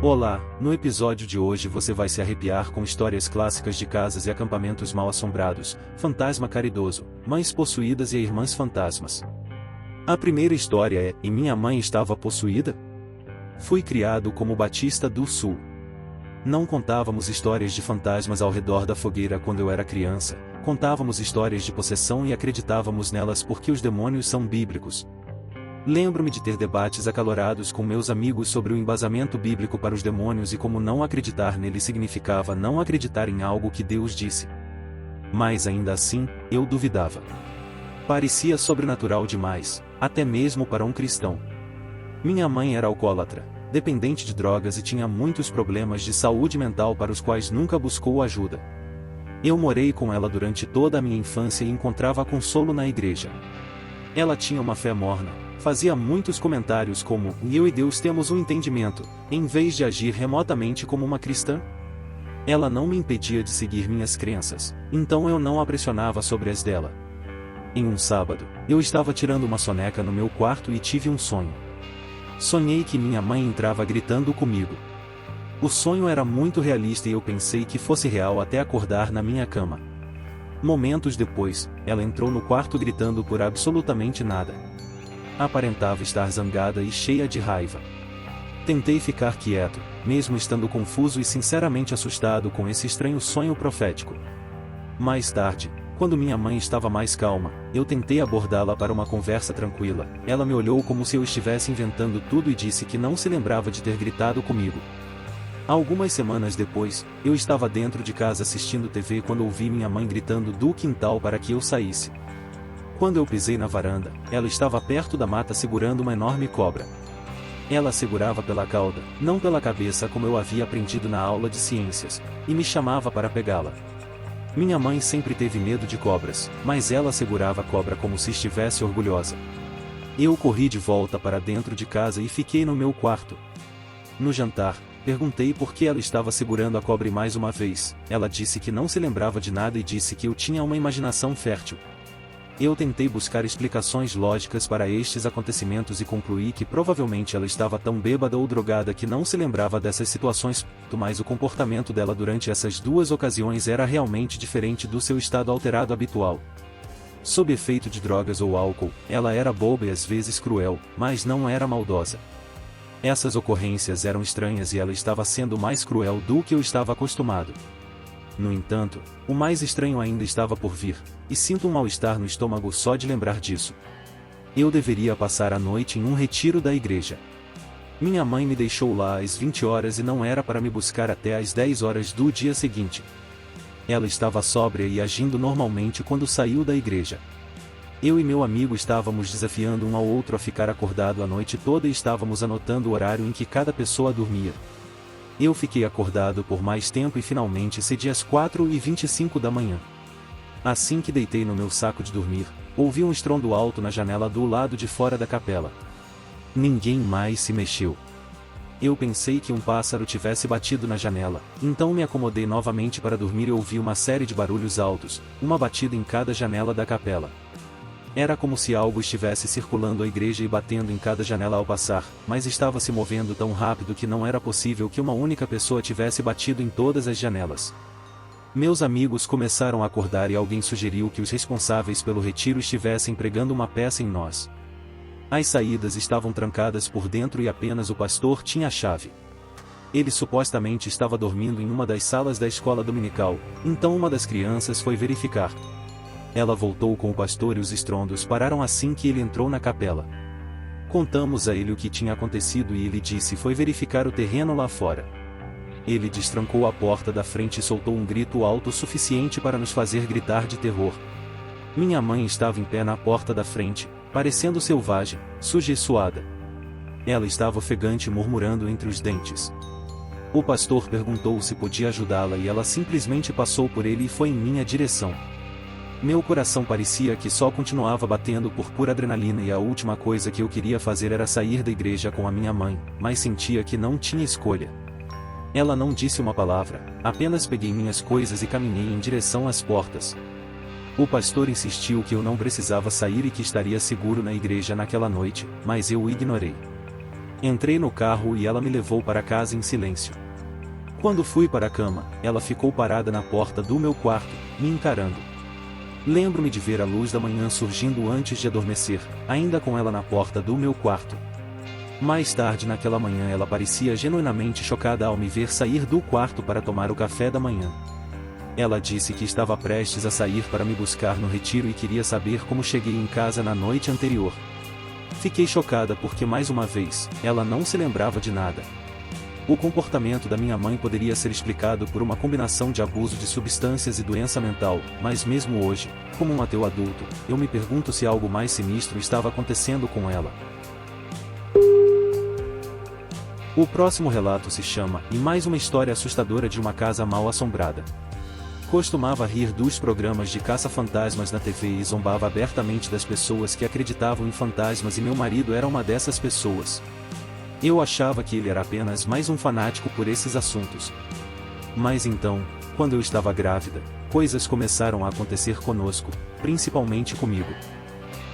Olá, no episódio de hoje você vai se arrepiar com histórias clássicas de casas e acampamentos mal-assombrados, fantasma caridoso, mães possuídas e irmãs fantasmas. A primeira história é: E minha mãe estava possuída? Fui criado como Batista do Sul. Não contávamos histórias de fantasmas ao redor da fogueira quando eu era criança, contávamos histórias de possessão e acreditávamos nelas porque os demônios são bíblicos. Lembro-me de ter debates acalorados com meus amigos sobre o embasamento bíblico para os demônios e como não acreditar neles significava não acreditar em algo que Deus disse. Mas ainda assim, eu duvidava. Parecia sobrenatural demais, até mesmo para um cristão. Minha mãe era alcoólatra, dependente de drogas e tinha muitos problemas de saúde mental para os quais nunca buscou ajuda. Eu morei com ela durante toda a minha infância e encontrava consolo na igreja. Ela tinha uma fé morna, fazia muitos comentários como: eu e Deus temos um entendimento, em vez de agir remotamente como uma cristã. Ela não me impedia de seguir minhas crenças, então eu não a pressionava sobre as dela. Em um sábado, eu estava tirando uma soneca no meu quarto e tive um sonho. Sonhei que minha mãe entrava gritando comigo. O sonho era muito realista e eu pensei que fosse real até acordar na minha cama. Momentos depois, ela entrou no quarto gritando por absolutamente nada. Aparentava estar zangada e cheia de raiva. Tentei ficar quieto, mesmo estando confuso e sinceramente assustado com esse estranho sonho profético. Mais tarde, quando minha mãe estava mais calma, eu tentei abordá-la para uma conversa tranquila. Ela me olhou como se eu estivesse inventando tudo e disse que não se lembrava de ter gritado comigo. Algumas semanas depois, eu estava dentro de casa assistindo TV quando ouvi minha mãe gritando do quintal para que eu saísse. Quando eu pisei na varanda, ela estava perto da mata segurando uma enorme cobra. Ela segurava pela cauda, não pela cabeça como eu havia aprendido na aula de ciências, e me chamava para pegá-la. Minha mãe sempre teve medo de cobras, mas ela segurava a cobra como se estivesse orgulhosa. Eu corri de volta para dentro de casa e fiquei no meu quarto. No jantar, perguntei por que ela estava segurando a cobra e mais uma vez, ela disse que não se lembrava de nada e disse que eu tinha uma imaginação fértil. Eu tentei buscar explicações lógicas para estes acontecimentos e concluí que provavelmente ela estava tão bêbada ou drogada que não se lembrava dessas situações, mas o comportamento dela durante essas duas ocasiões era realmente diferente do seu estado alterado habitual. Sob efeito de drogas ou álcool, ela era boba e às vezes cruel, mas não era maldosa. Essas ocorrências eram estranhas e ela estava sendo mais cruel do que eu estava acostumado. No entanto, o mais estranho ainda estava por vir, e sinto um mal-estar no estômago só de lembrar disso. Eu deveria passar a noite em um retiro da igreja. Minha mãe me deixou lá às 20 horas e não era para me buscar até às 10 horas do dia seguinte. Ela estava sóbria e agindo normalmente quando saiu da igreja. Eu e meu amigo estávamos desafiando um ao outro a ficar acordado a noite toda e estávamos anotando o horário em que cada pessoa dormia. Eu fiquei acordado por mais tempo e finalmente cedi às 4h25 da manhã. Assim que deitei no meu saco de dormir, ouvi um estrondo alto na janela do lado de fora da capela. Ninguém mais se mexeu. Eu pensei que um pássaro tivesse batido na janela, então me acomodei novamente para dormir e ouvi uma série de barulhos altos, uma batida em cada janela da capela. Era como se algo estivesse circulando a igreja e batendo em cada janela ao passar, mas estava se movendo tão rápido que não era possível que uma única pessoa tivesse batido em todas as janelas. Meus amigos começaram a acordar e alguém sugeriu que os responsáveis pelo retiro estivessem pregando uma peça em nós. As saídas estavam trancadas por dentro e apenas o pastor tinha a chave. Ele supostamente estava dormindo em uma das salas da escola dominical, então uma das crianças foi verificar. Ela voltou com o pastor e os estrondos pararam assim que ele entrou na capela. Contamos a ele o que tinha acontecido e ele disse foi verificar o terreno lá fora. Ele destrancou a porta da frente e soltou um grito alto o suficiente para nos fazer gritar de terror. Minha mãe estava em pé na porta da frente, parecendo selvagem, suja e suada. Ela estava ofegante murmurando entre os dentes. O pastor perguntou se podia ajudá-la e ela simplesmente passou por ele e foi em minha direção. Meu coração parecia que só continuava batendo por pura adrenalina e a última coisa que eu queria fazer era sair da igreja com a minha mãe, mas sentia que não tinha escolha. Ela não disse uma palavra, apenas peguei minhas coisas e caminhei em direção às portas. O pastor insistiu que eu não precisava sair e que estaria seguro na igreja naquela noite, mas eu o ignorei. Entrei no carro e ela me levou para casa em silêncio. Quando fui para a cama, ela ficou parada na porta do meu quarto, me encarando. Lembro-me de ver a luz da manhã surgindo antes de adormecer, ainda com ela na porta do meu quarto. Mais tarde naquela manhã ela parecia genuinamente chocada ao me ver sair do quarto para tomar o café da manhã. Ela disse que estava prestes a sair para me buscar no retiro e queria saber como cheguei em casa na noite anterior. Fiquei chocada porque mais uma vez, ela não se lembrava de nada. O comportamento da minha mãe poderia ser explicado por uma combinação de abuso de substâncias e doença mental, mas mesmo hoje, como um ateu adulto, eu me pergunto se algo mais sinistro estava acontecendo com ela. O próximo relato se chama E Mais Uma História Assustadora de uma Casa Mal Assombrada. Costumava rir dos programas de caça-fantasmas na TV e zombava abertamente das pessoas que acreditavam em fantasmas e meu marido era uma dessas pessoas. Eu achava que ele era apenas mais um fanático por esses assuntos. Mas então, quando eu estava grávida, coisas começaram a acontecer conosco, principalmente comigo.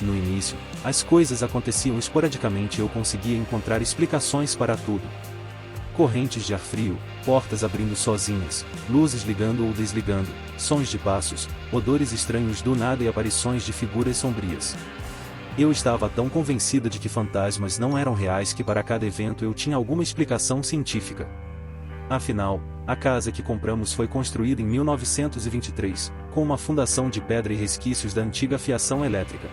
No início, as coisas aconteciam esporadicamente e eu conseguia encontrar explicações para tudo. Correntes de ar frio, portas abrindo sozinhas, luzes ligando ou desligando, sons de passos, odores estranhos do nada e aparições de figuras sombrias. Eu estava tão convencida de que fantasmas não eram reais que para cada evento eu tinha alguma explicação científica. Afinal, a casa que compramos foi construída em 1923, com uma fundação de pedra e resquícios da antiga fiação elétrica.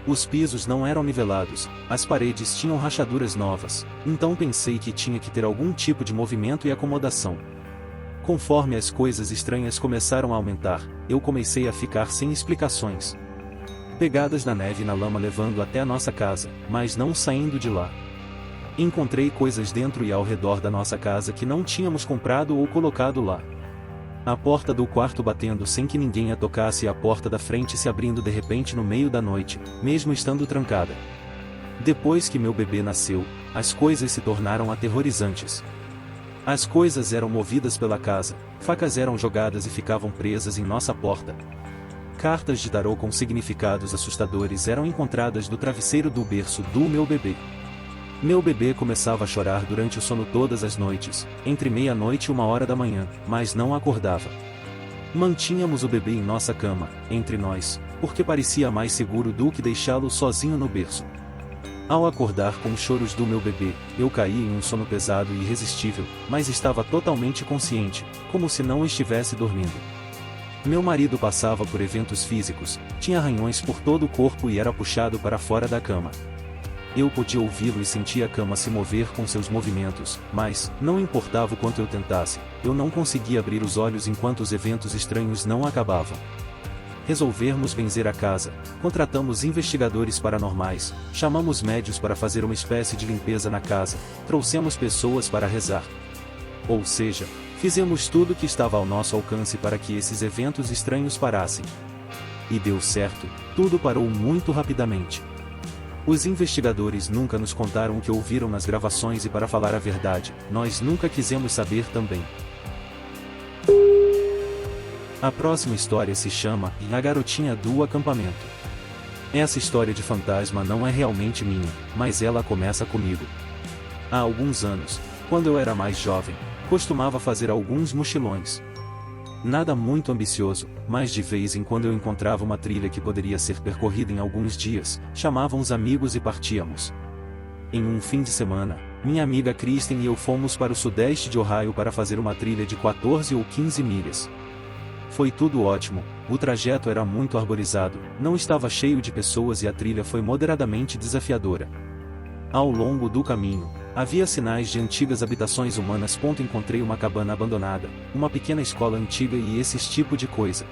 Os pisos não eram nivelados, as paredes tinham rachaduras novas, então pensei que tinha que ter algum tipo de movimento e acomodação. Conforme as coisas estranhas começaram a aumentar, eu comecei a ficar sem explicações. Pegadas na neve e na lama levando até a nossa casa, mas não saindo de lá. Encontrei coisas dentro e ao redor da nossa casa que não tínhamos comprado ou colocado lá. A porta do quarto batendo sem que ninguém a tocasse e a porta da frente se abrindo de repente no meio da noite, mesmo estando trancada. Depois que meu bebê nasceu, as coisas se tornaram aterrorizantes. As coisas eram movidas pela casa, facas eram jogadas e ficavam presas em nossa porta. Cartas de tarô com significados assustadores eram encontradas do travesseiro do berço do meu bebê. Meu bebê começava a chorar durante o sono todas as noites, entre meia-noite e 1h da manhã, mas não acordava. Mantínhamos o bebê em nossa cama, entre nós, porque parecia mais seguro do que deixá-lo sozinho no berço. Ao acordar com os choros do meu bebê, eu caí em um sono pesado e irresistível, mas estava totalmente consciente, como se não estivesse dormindo. Meu marido passava por eventos físicos, tinha arranhões por todo o corpo e era puxado para fora da cama. Eu podia ouvi-lo e sentia a cama se mover com seus movimentos, mas, não importava o quanto eu tentasse, eu não conseguia abrir os olhos enquanto os eventos estranhos não acabavam. Resolvermos benzer a casa, contratamos investigadores paranormais, chamamos médios para fazer uma espécie de limpeza na casa, trouxemos pessoas para rezar. Ou seja, fizemos tudo o que estava ao nosso alcance para que esses eventos estranhos parassem. E deu certo, tudo parou muito rapidamente. Os investigadores nunca nos contaram o que ouviram nas gravações e para falar a verdade, nós nunca quisemos saber também. A próxima história se chama A Garotinha do Acampamento. Essa história de fantasma não é realmente minha, mas ela começa comigo. Há alguns anos, quando eu era mais jovem, costumava fazer alguns mochilões. Nada muito ambicioso, mas de vez em quando eu encontrava uma trilha que poderia ser percorrida em alguns dias, chamava uns amigos e partíamos. Em um fim de semana, minha amiga Kristen e eu fomos para o sudeste de Ohio para fazer uma trilha de 14 ou 15 milhas. Foi tudo ótimo, o trajeto era muito arborizado, não estava cheio de pessoas e a trilha foi moderadamente desafiadora. Ao longo do caminho, havia sinais de antigas habitações humanas. Encontrei uma cabana abandonada, uma pequena escola antiga e esse tipo de coisa.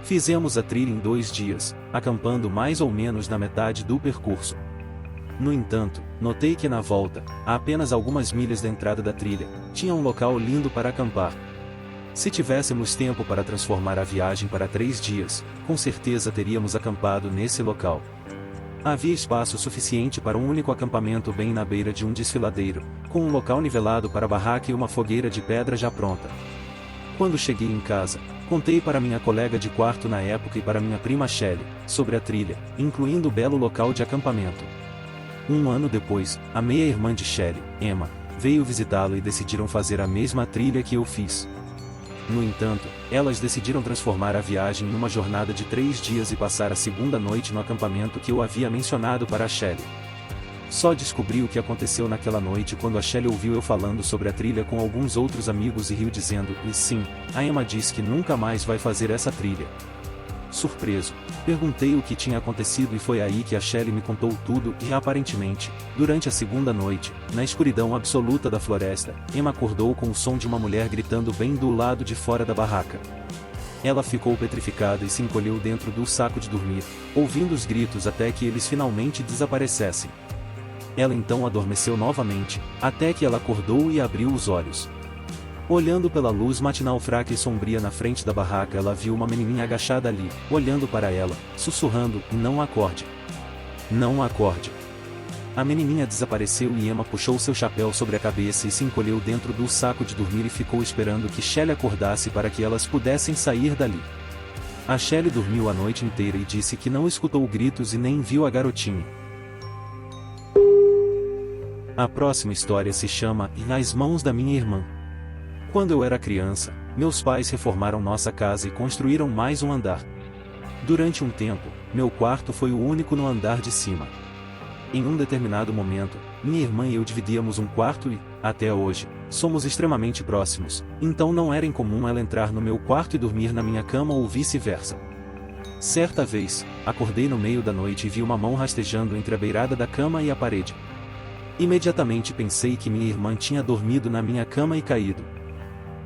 Fizemos a trilha em 2 dias, acampando mais ou menos na metade do percurso. No entanto, notei que na volta, a apenas algumas milhas da entrada da trilha, tinha um local lindo para acampar. Se tivéssemos tempo para transformar a viagem para 3 dias, com certeza teríamos acampado nesse local. Havia espaço suficiente para um único acampamento bem na beira de um desfiladeiro, com um local nivelado para a barraca e uma fogueira de pedra já pronta. Quando cheguei em casa, contei para minha colega de quarto na época e para minha prima Shelley, sobre a trilha, incluindo o belo local de acampamento. Um ano depois, a meia-irmã de Shelley, Emma, veio visitá-lo e decidiram fazer a mesma trilha que eu fiz. No entanto, elas decidiram transformar a viagem numa jornada de 3 dias e passar a segunda noite no acampamento que eu havia mencionado para a Shelley. Só descobri o que aconteceu naquela noite quando a Shelley ouviu eu falando sobre a trilha com alguns outros amigos e riu dizendo, e sim, a Emma diz que nunca mais vai fazer essa trilha. Surpreso, perguntei o que tinha acontecido e foi aí que a Shelley me contou tudo e aparentemente, durante a segunda noite, na escuridão absoluta da floresta, Emma acordou com o som de uma mulher gritando bem do lado de fora da barraca. Ela ficou petrificada e se encolheu dentro do saco de dormir, ouvindo os gritos até que eles finalmente desaparecessem. Ela então adormeceu novamente, até que ela acordou e abriu os olhos. Olhando pela luz matinal fraca e sombria na frente da barraca, ela viu uma menininha agachada ali, olhando para ela, sussurrando, não acorde. Não acorde. A menininha desapareceu e Emma puxou seu chapéu sobre a cabeça e se encolheu dentro do saco de dormir e ficou esperando que Shelley acordasse para que elas pudessem sair dali. A Shelley dormiu a noite inteira e disse que não escutou gritos e nem viu a garotinha. A próxima história se chama Nas Mãos da Minha Irmã. Quando eu era criança, meus pais reformaram nossa casa e construíram mais um andar. Durante um tempo, meu quarto foi o único no andar de cima. Em um determinado momento, minha irmã e eu dividíamos um quarto e, até hoje, somos extremamente próximos, então não era incomum ela entrar no meu quarto e dormir na minha cama ou vice-versa. Certa vez, acordei no meio da noite e vi uma mão rastejando entre a beirada da cama e a parede. Imediatamente pensei que minha irmã tinha dormido na minha cama e caído.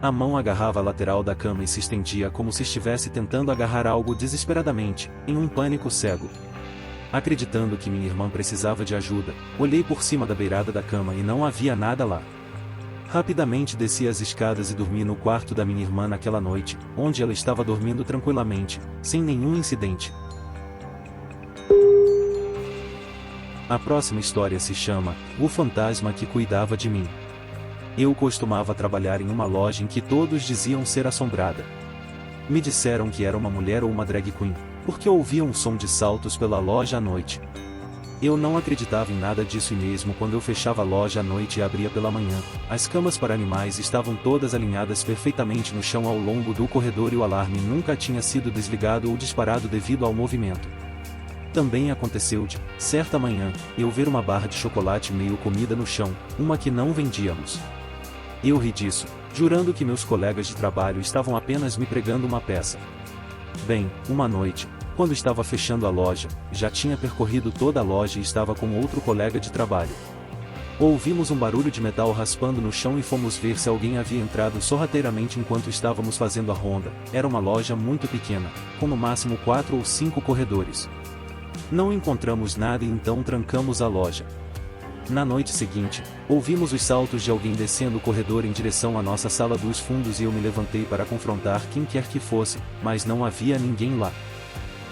A mão agarrava a lateral da cama e se estendia como se estivesse tentando agarrar algo desesperadamente, em um pânico cego. Acreditando que minha irmã precisava de ajuda, olhei por cima da beirada da cama e não havia nada lá. Rapidamente desci as escadas e dormi no quarto da minha irmã naquela noite, onde ela estava dormindo tranquilamente, sem nenhum incidente. A próxima história se chama O Fantasma que Cuidava de Mim. Eu costumava trabalhar em uma loja em que todos diziam ser assombrada. Me disseram que era uma mulher ou uma drag queen, porque ouvia um som de saltos pela loja à noite. Eu não acreditava em nada disso e mesmo quando eu fechava a loja à noite e abria pela manhã, as camas para animais estavam todas alinhadas perfeitamente no chão ao longo do corredor e o alarme nunca tinha sido desligado ou disparado devido ao movimento. Também aconteceu de, certa manhã, eu ver uma barra de chocolate meio comida no chão, uma que não vendíamos. Eu ri disso, jurando que meus colegas de trabalho estavam apenas me pregando uma peça. Bem, uma noite, quando estava fechando a loja, já tinha percorrido toda a loja e estava com outro colega de trabalho. Ouvimos um barulho de metal raspando no chão e fomos ver se alguém havia entrado sorrateiramente enquanto estávamos fazendo a ronda. Era uma loja muito pequena, com no máximo 4 ou 5 corredores. Não encontramos nada e então trancamos a loja. Na noite seguinte, ouvimos os saltos de alguém descendo o corredor em direção à nossa sala dos fundos e eu me levantei para confrontar quem quer que fosse, mas não havia ninguém lá.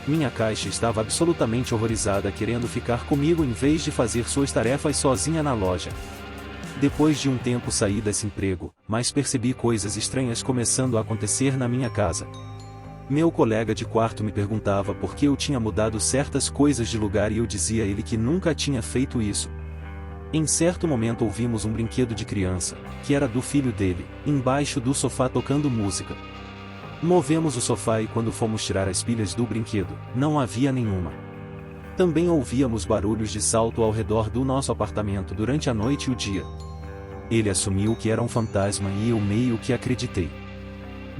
Minha caixa estava absolutamente horrorizada querendo ficar comigo em vez de fazer suas tarefas sozinha na loja. Depois de um tempo saí desse emprego, mas percebi coisas estranhas começando a acontecer na minha casa. Meu colega de quarto me perguntava por que eu tinha mudado certas coisas de lugar e eu dizia a ele que nunca tinha feito isso. Em certo momento ouvimos um brinquedo de criança, que era do filho dele, embaixo do sofá tocando música. Movemos o sofá e quando fomos tirar as pilhas do brinquedo, não havia nenhuma. Também ouvíamos barulhos de salto ao redor do nosso apartamento durante a noite e o dia. Ele assumiu que era um fantasma e eu meio que acreditei.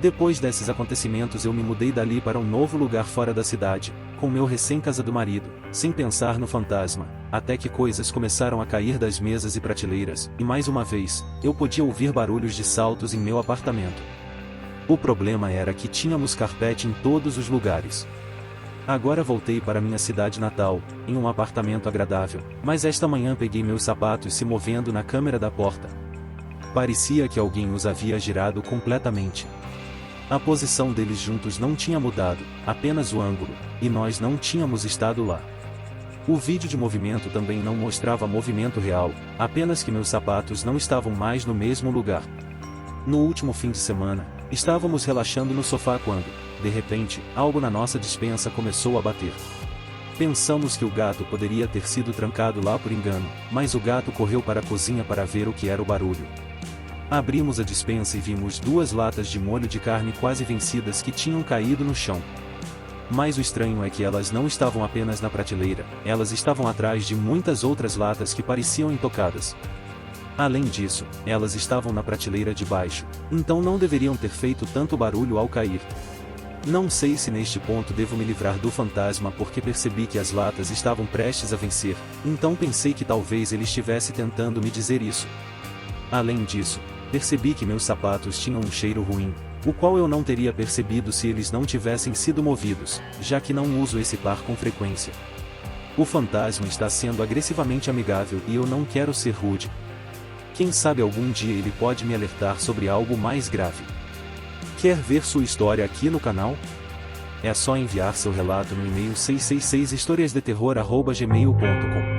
Depois desses acontecimentos eu me mudei dali para um novo lugar fora da cidade, com meu recém-casado marido, sem pensar no fantasma, até que coisas começaram a cair das mesas e prateleiras, e mais uma vez, eu podia ouvir barulhos de saltos em meu apartamento. O problema era que tínhamos carpete em todos os lugares. Agora voltei para minha cidade natal, em um apartamento agradável, mas esta manhã peguei meus sapatos se movendo na câmera da porta. Parecia que alguém os havia girado completamente. A posição deles juntos não tinha mudado, apenas o ângulo, e nós não tínhamos estado lá. O vídeo de movimento também não mostrava movimento real, apenas que meus sapatos não estavam mais no mesmo lugar. No último fim de semana, estávamos relaxando no sofá quando, de repente, algo na nossa despensa começou a bater. Pensamos que o gato poderia ter sido trancado lá por engano, mas o gato correu para a cozinha para ver o que era o barulho. Abrimos a despensa e vimos 2 latas de molho de carne quase vencidas que tinham caído no chão. Mas o estranho é que elas não estavam apenas na prateleira, elas estavam atrás de muitas outras latas que pareciam intocadas. Além disso, elas estavam na prateleira de baixo, então não deveriam ter feito tanto barulho ao cair. Não sei se neste ponto devo me livrar do fantasma porque percebi que as latas estavam prestes a vencer, então pensei que talvez ele estivesse tentando me dizer isso. Além disso, percebi que meus sapatos tinham um cheiro ruim, o qual eu não teria percebido se eles não tivessem sido movidos, já que não uso esse par com frequência. O fantasma está sendo agressivamente amigável e eu não quero ser rude. Quem sabe algum dia ele pode me alertar sobre algo mais grave. Quer ver sua história aqui no canal? É só enviar seu relato no e-mail 666historiasdeterror@gmail.com.